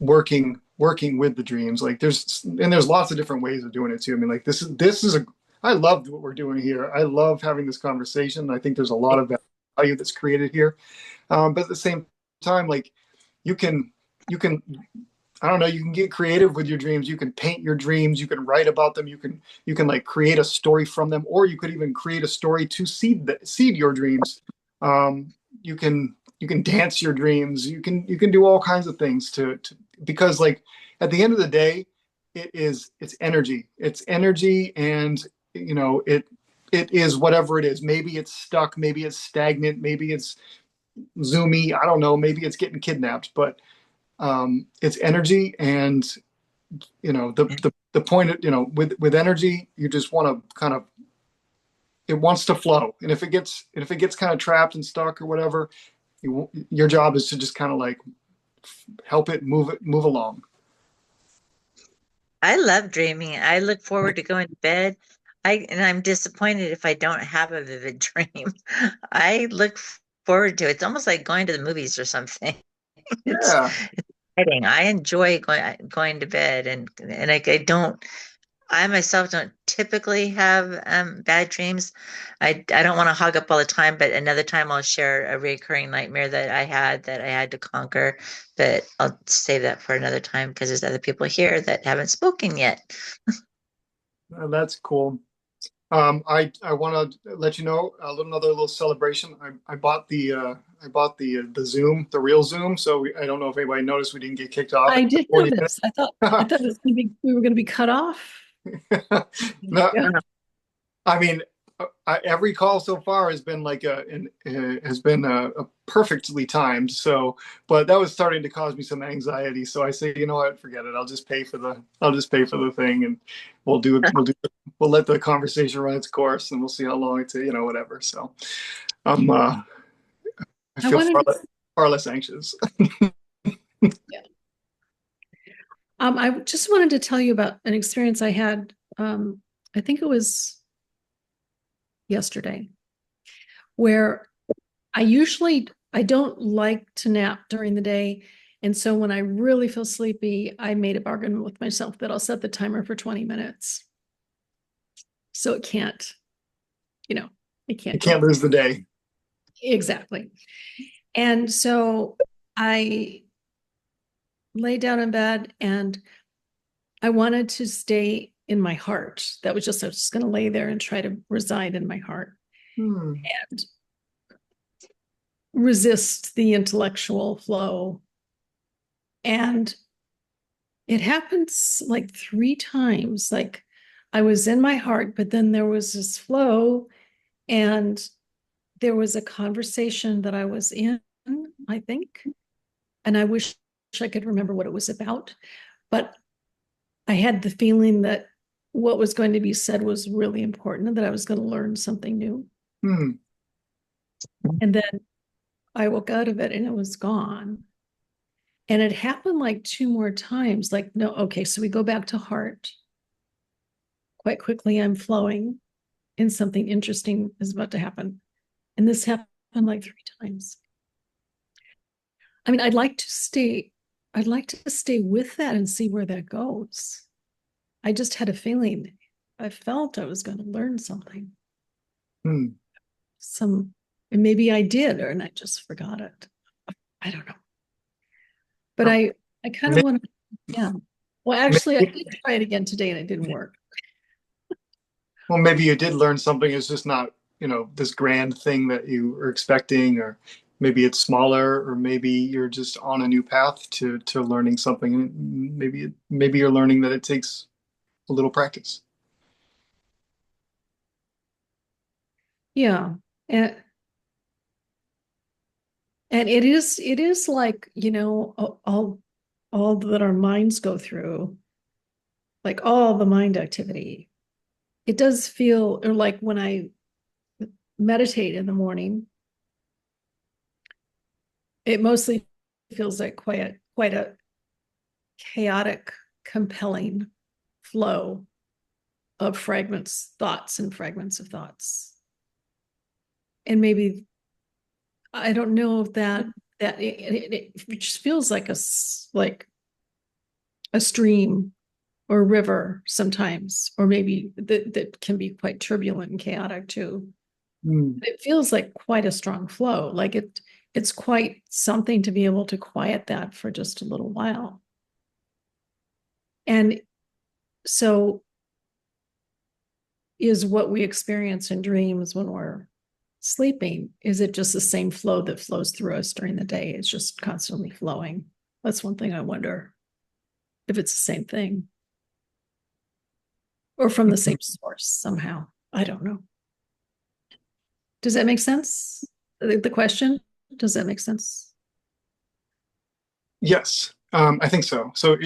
working with the dreams. Like there's lots of different ways of doing it too. I mean, like this is a I loved what we're doing here. I love having this conversation. I think there's a lot of value that's created here. But at the same time, like you can you can I don't know, you can get creative with your dreams. You can paint your dreams, you can write about them, you can like create a story from them, or you could even create a story to seed your dreams. You can dance your dreams. You can do all kinds of things to because like at the end of the day, it's energy. It's energy, and you know it is whatever it is. Maybe it's stuck, maybe it's stagnant, maybe it's zoomy. I don't know. Maybe it's getting kidnapped, but it's energy. And you know the point of, with energy, you just want to kind of, it wants to flow. And if it gets kind of trapped and stuck or whatever, your job is to just kind of like help it move along. I love dreaming. I look forward to going to bed. And I'm disappointed if I don't have a vivid dream. I look forward to it. It's almost like going to the movies or something. It's Yeah. exciting. I enjoy going to bed, and I myself don't typically have bad dreams. I don't want to hog up all the time, but another time I'll share a recurring nightmare that I had to conquer. But I'll save that for another time because there's other people here that haven't spoken yet. That's cool. I want to let you know another little celebration. I bought the Zoom, the real Zoom. So I don't know if anybody noticed we didn't get kicked off. I did 40 notice. I thought it was we were going to be cut off. No, Yeah. I mean, every call so far has been a perfectly timed. So, but that was starting to cause me some anxiety. So I say, you know what, forget it. I'll just pay for the thing, and we'll do it. We'll let the conversation run its course, and we'll see how long it takes. Whatever. So, I I feel wanted far less anxious. Yeah. I just wanted to tell you about an experience I had. I think it was yesterday, where I don't like to nap during the day. And so when I really feel sleepy, I made a bargain with myself that I'll set the timer for 20 minutes. So it can't, it You can't lose the day. Exactly. And so I lay down in bed and I wanted to stay in my heart. I was just going to lay there and try to reside in my heart and resist the intellectual flow. And it happens like 3 times. Like I was in my heart, but then there was this flow, and there was a conversation that I was in, I think, and I wish I could remember what it was about, but I had the feeling that what was going to be said was really important and that I was going to learn something new. And then I woke out of it and it was gone. And it happened like 2 more times. Like, no, okay, so we go back to heart. Quite quickly, I'm flowing and something interesting is about to happen. And this happened like 3 times. I mean, I'd like to stay with that and see where that goes. I just had a feeling. I felt I was going to learn something. And maybe I did, and I just forgot it. I don't know. But I kind of want to, yeah. Well, actually, I did try it again today and it didn't work. Well, maybe you did learn something. It's just not, this grand thing that you were expecting, or maybe it's smaller, or maybe you're just on a new path to learning something. Maybe you're learning that it takes a little practice. Yeah. And it is like, all that our minds go through, like all the mind activity. It does feel, or like when I meditate in the morning, it mostly feels like quiet quite a chaotic, compelling flow of fragments, thoughts and fragments of thoughts. And maybe, I don't know if that it just feels like like a stream or river sometimes, or maybe that can be quite turbulent and chaotic too. It feels like quite a strong flow. Like it's quite something to be able to quiet that for just a little while. And so is what we experience in dreams when we're sleeping, is it just the same flow that flows through us during the day? It's just constantly flowing. That's one thing I wonder, if it's the same thing or from the same source somehow. I don't know. Does that make sense? The question, does that make sense? Yes, I think so. So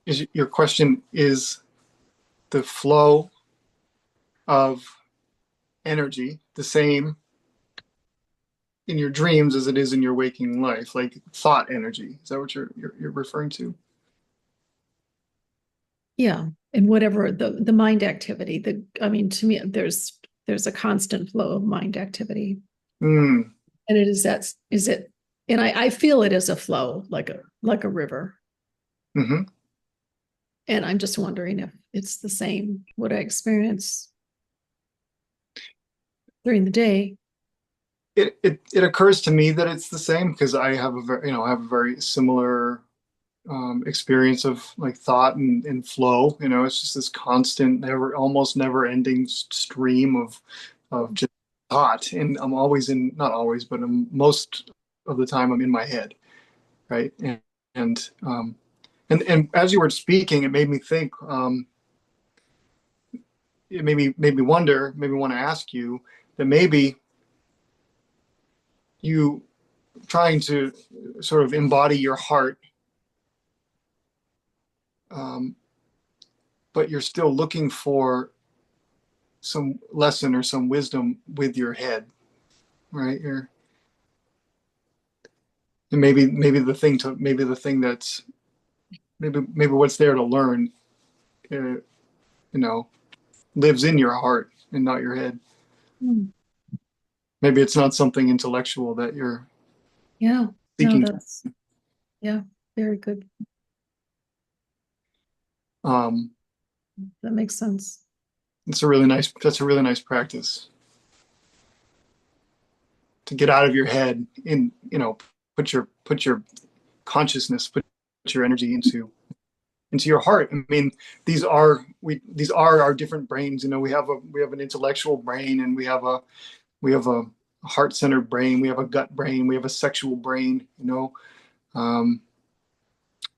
your question is the flow of energy the same in your dreams as it is in your waking life, like thought energy? Is that what you're referring to? Yeah, and whatever the mind activity, I mean, to me, there's a constant flow of mind activity, Mm. and is it, and I feel it as a flow, like a river, Mm-hmm. and I'm just wondering if it's the same what I experience during the day. It occurs to me that it's the same because I have I have a very similar experience of like thought and flow. It's just this constant, almost never ending stream of just thought. And I'm always not always, but most of the time I'm in my head. Right. And, and as you were speaking, it made me think, it made me wonder, maybe want to ask you that maybe you trying to sort of embody your heart, um, but you're still looking for some lesson or some wisdom with your head, right? And maybe the thing that's maybe what's there to learn, you know, lives in your heart and not your head. Mm. Maybe it's not something intellectual that you're Yeah, no, seeking. yeah, very good. Um, That makes sense. that's a really nice practice to get out of your head and, put your consciousness, put your energy into your heart. I mean, these are our different brains. We have an intellectual brain, and we have a heart-centered brain, we have a gut brain, we have a sexual brain, um,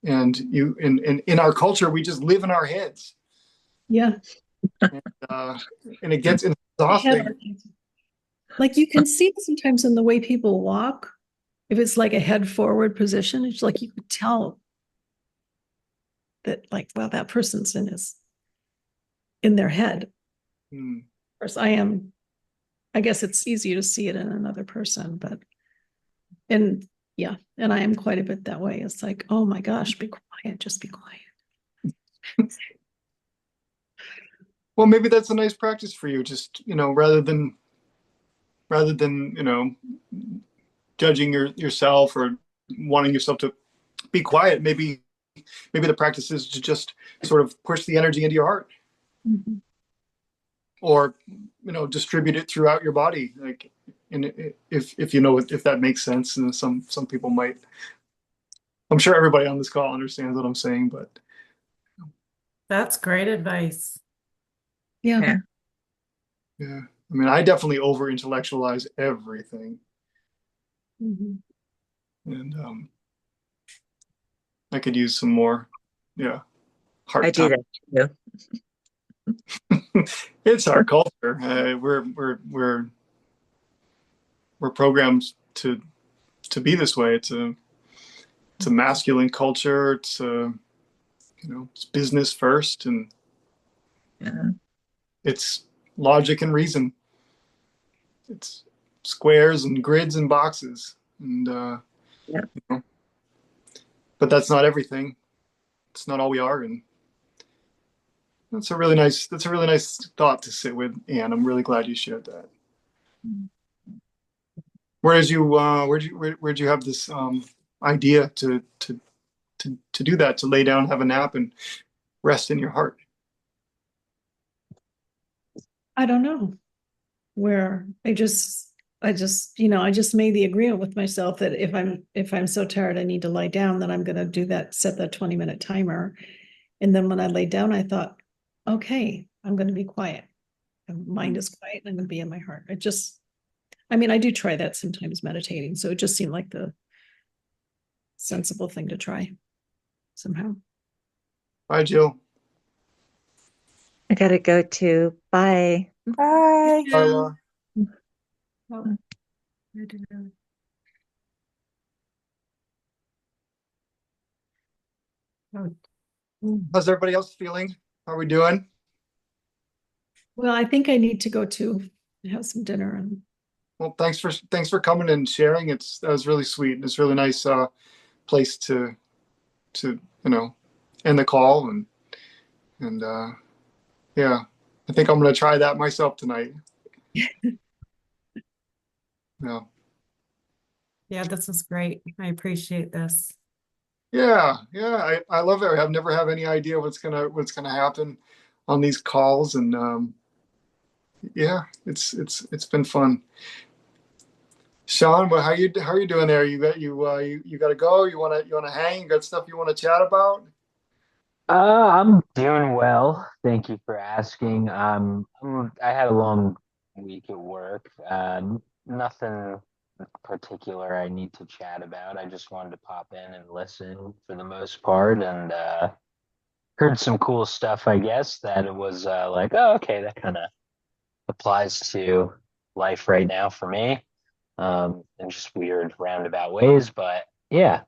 and in our culture we just live in our heads. Yeah. And it gets exhausting. Like you can see it sometimes in the way people walk. If it's like a head forward position, it's like you could tell that, like, well, that person's in their head. Hmm. Of course, I guess it's easy to see it in another person, and yeah, and I am quite a bit that way. It's like, oh my gosh, be quiet, just be quiet. Well, maybe that's a nice practice for you, just rather than judging yourself or wanting yourself to be quiet. Maybe the practice is to just sort of push the energy into your heart. Mm-hmm. Or distribute it throughout your body, like, and if if that makes sense. And some people might, I'm sure everybody on this call understands what I'm saying, but That's great advice. Yeah. yeah, I mean, I definitely over intellectualize everything. Mm-hmm. And I could use some more, yeah, I heart do time. that too. It's our culture. We're programmed to be this way. It's a masculine culture. It's business first, and Yeah. it's logic and reason. It's squares and grids and boxes, and Yeah. you know, but that's not everything. It's not all we are, and that's a really nice thought to sit with, Anne. I'm really glad you shared that. Where'd you have this idea to do that, to lay down, have a nap, and rest in your heart? I don't know where I just made the agreement with myself that if I'm so tired I need to lie down, then I'm going to do that, set that 20-minute timer. And then when I laid down, I thought, okay, I'm going to be quiet. My mind is quiet and I'm going to be in my heart. I do try that sometimes, meditating. So it just seemed like the sensible thing to try somehow. Bye, Jill. I gotta go too. Bye. Bye. Bye, Laura. Oh, I do know. Oh, How's everybody else feeling? How are we doing? Well, I think I need to go to have some dinner and Well, thanks for coming and sharing. That was really sweet. It's a really nice place to end the call, and yeah, I think I'm gonna try that myself tonight. Yeah. yeah, this is great. I appreciate this. Yeah, yeah, I love it. I've never have any idea what's gonna happen on these calls, and yeah, it's been fun. Sean, but how you doing there? You got to go. You wanna hang? You got stuff you want to chat about? I'm doing well. Thank you for asking. I had a long week at work. Nothing particular I need to chat about. I just wanted to pop in and listen for the most part, and heard some cool stuff, I guess, that it was like, oh, okay, that kind of applies to life right now for me, in just weird roundabout ways. But yeah,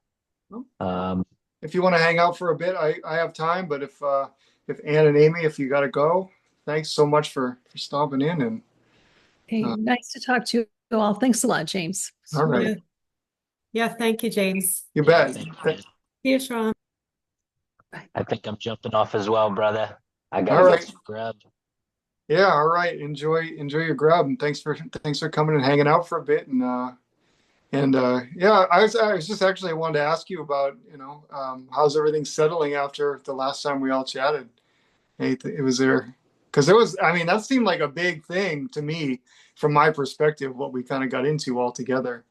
um, If you want to hang out for a bit, I have time. But if Ann and Amy, if you got to go, thanks so much for stopping in. And hey, nice to talk to you all. Thanks a lot, James. all right, Yeah. Yeah, thank you, James. you yeah, bet. thank you. See you, Sean. I think I'm jumping off as well, brother. I All gotta get right, some grub. yeah, all right. Enjoy your grub, and thanks for coming and hanging out for a bit. And yeah, I was just actually wanted to ask you about how's everything settling after the last time we all chatted. Hey, it was there because it was. I mean, that seemed like a big thing to me from my perspective. What we kind of got into all together.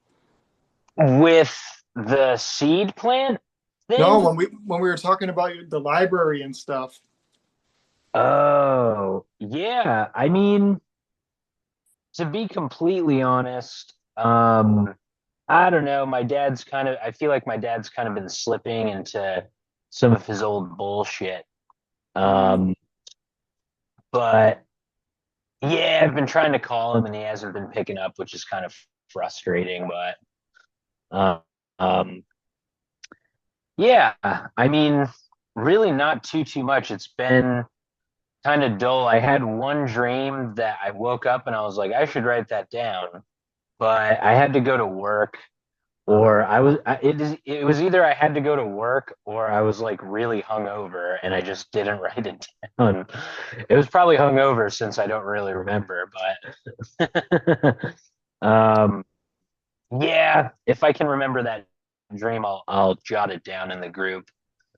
With the seed plant No, thing? when we were talking about the library and stuff. Oh, yeah. I mean, to be completely honest, I don't know. I feel like my dad's kind of been slipping into some of his old bullshit. Um, but yeah, I've been trying to call him and he hasn't been picking up, which is kind of frustrating. But um, yeah, I mean, really not too much. It's been kind of dull. I had one dream that I woke up and I was like, I should write that down, but I had to go to work, or it was either I had to go to work or I was like really hungover and I just didn't write it down. It was probably hungover since I don't really remember, but yeah, if I can remember that dream, I'll jot it down in the group.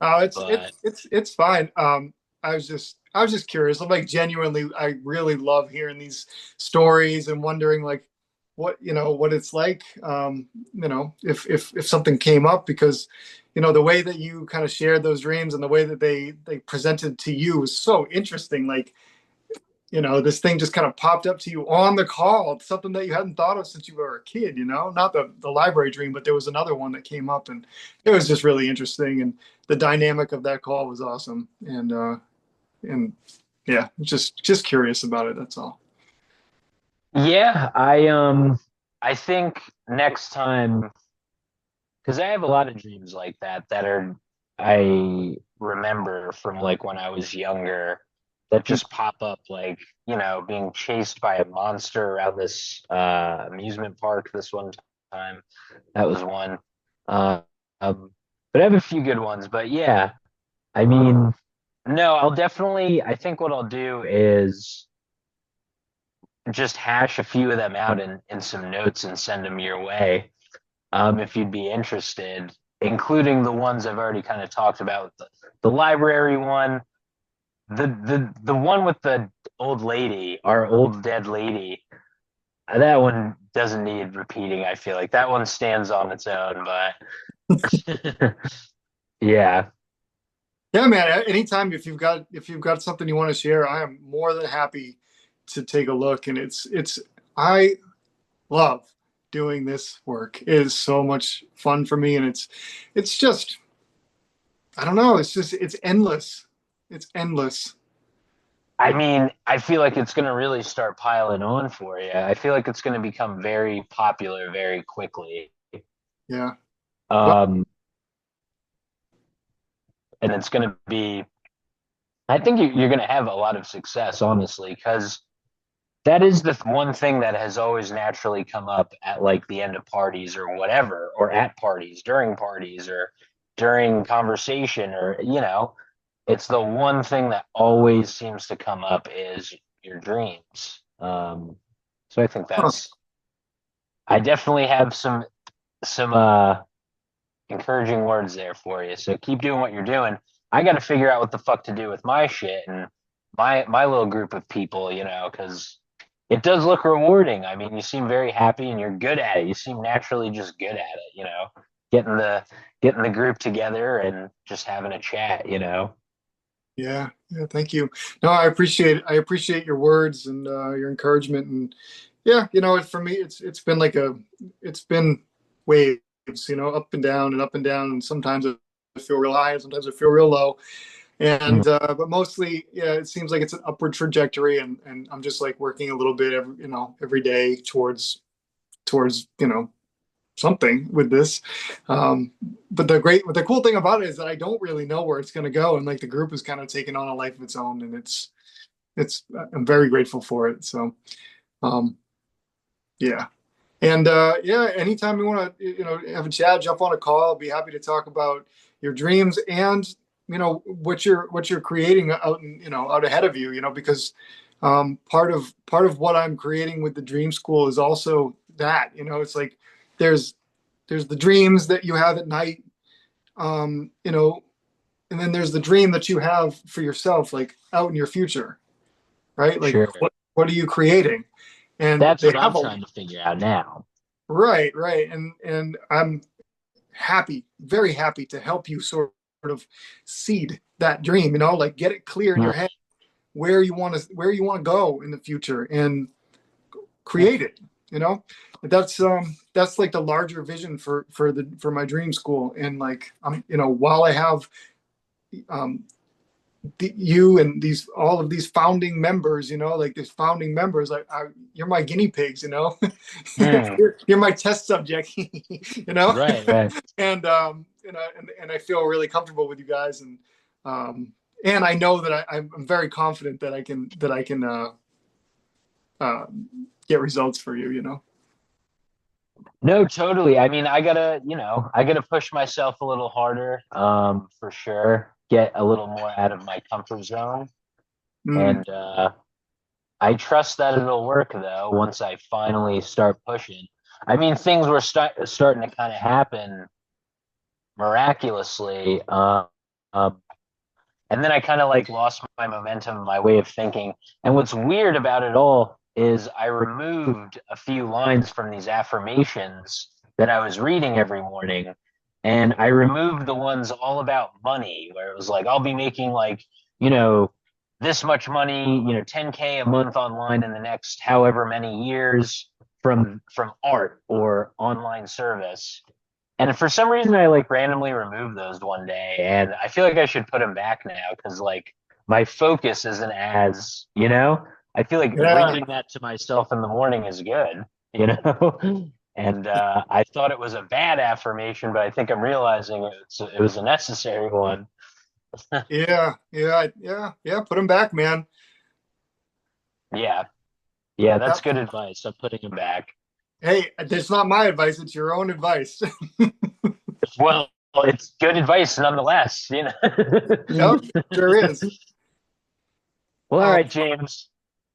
Oh, it's But it's it's it's fine. I was just curious. I'm like genuinely, I really love hearing these stories and wondering like what it's like. If something came up because the way that you kind of shared those dreams and the way that they presented to you was so interesting. Like this thing just kind of popped up to you on the call. It's something that you hadn't thought of since you were a kid, not the library dream, but there was another one that came up and it was just really interesting. And the dynamic of that call was awesome. And yeah, just curious about it. That's all. yeah, I think next time, because I have a lot of dreams like that are I remember from like when I was younger that just pop up, like being chased by a monster around this amusement park this one time. That was one. Uh, um, but I have a few good ones. But yeah, I mean, no, I'll definitely, I think what I'll do is just hash a few of them out in some notes and send them your way. If you'd be interested, including the ones I've already kind of talked about, the library one, the one with the old lady, our old dead lady. That one doesn't need repeating. I feel like that one stands on its own, but yeah, Yeah, man. Anytime if you've got something you want to share, I am more than happy to take a look. And it's I love doing this work. It is so much fun for me, and it's just I don't know. It's endless. It's endless. I mean, I feel like it's going to really start piling on for you. I feel like it's going to become very popular very quickly. Yeah. Well, Um, and it's going to be, I think you're going to have a lot of success, honestly, because that is the one thing that has always naturally come up at like the end of parties or whatever, or at parties, or during conversation, or, it's the one thing that always seems to come up is your dreams. So I think huh. I definitely have some encouraging words there for you. So keep doing what you're doing. I got to figure out what the fuck to do with my shit and my little group of people, because it does look rewarding. I mean, you seem very happy and you're good at it. You seem naturally just good at it, getting the getting the group together and just having a chat. Yeah. Yeah. Thank you. No, I appreciate your words and your encouragement. And yeah, for me, it's been it's been waves, up and down and up and down. And sometimes I feel real high, and sometimes I feel real low. Mm, And but mostly, yeah, it seems like it's an upward trajectory, and I'm just like working a little bit every day towards something with this. Um, but the cool thing about it is that I don't really know where it's going to go, and like the group is kind of taking on a life of its own, and it's I'm very grateful for it. So um, yeah. And yeah, anytime you want to, have a chat, jump on a call. I'll be happy to talk about your dreams and what you're creating out ahead of you. Because part of what I'm creating with the Dream School is also that. It's like there's there's the dreams that you have at night, um, you know, and then there's the dream that you have for yourself, like out in your future, right? Like sure. what are you creating? And That's they what I'm have a trying to figure out now. right, and I'm happy, very happy to help you sort of seed that dream, like get it clear in your Mm, head where you want to go in the future and create it, you know. That's like the larger vision for my dream school. And like while I have um you and all of these founding members, like these founding members, you're my guinea pigs, mm, you're my test subject, you know. right, right. And and I feel really comfortable with you guys. And I know that I'm very confident that I can uh, get results for you. No, totally. I mean, I gotta push myself a little harder, for sure. Get a little more out of my comfort zone. Mm, And I trust that it'll work though, once I finally start pushing. I mean, things were starting to kind of happen miraculously. Um, and then I kind of like lost my momentum, my way of thinking. And what's weird about it all is I removed a few lines from these affirmations that I was reading every morning. And I removed the ones all about money, where it was like, I'll be making like, you know, this much money, 10K a month online in the next however many years from art or online service. And for some reason, I like randomly removed those one day, and I feel like I should put them back now because like my focus isn't as. I feel like yeah. reading that to myself in the morning is good. And I thought it was a bad affirmation, but I think I'm realizing it was a necessary one. Yeah. Put them back, man. Yeah, yeah, that's Yep. good advice. I'm putting them back. Hey, that's not my advice. It's your own advice. Well, it's good advice nonetheless, you know. Yep, sure is. Well, all Uh, right, James.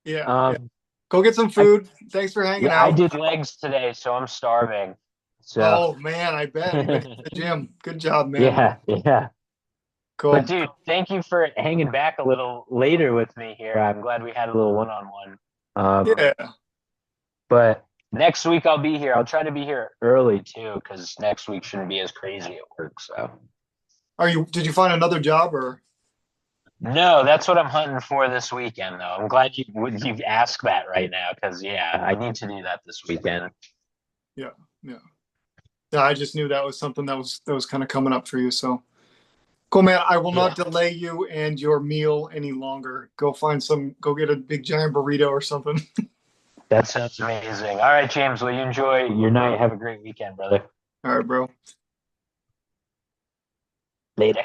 yeah, yeah. Um, Go get some I, food. Thanks for hanging yeah, I out. did legs today, so I'm starving. So, Oh man, I bet you better hit the gym. Good job, man. yeah, yeah. But Cool. dude, thank you for hanging back a little later with me here. I'm glad we had a little one-on-one. Yeah. But next week I'll be here. I'll try to be here early too, because next week shouldn't be as crazy at work. So Did you find another job or? no, that's what I'm hunting for this weekend, though. I'm glad you've asked that right now, because yeah, I need to do that this weekend. Yeah, yeah. Yeah, I just knew that was something that was kind of coming up for you. So cool, man. I will not Yeah. delay you and your meal any longer. Go get a big giant burrito or something. That sounds amazing. All right, James. Well, you enjoy your night. Have a great weekend, brother. All right, bro. Later.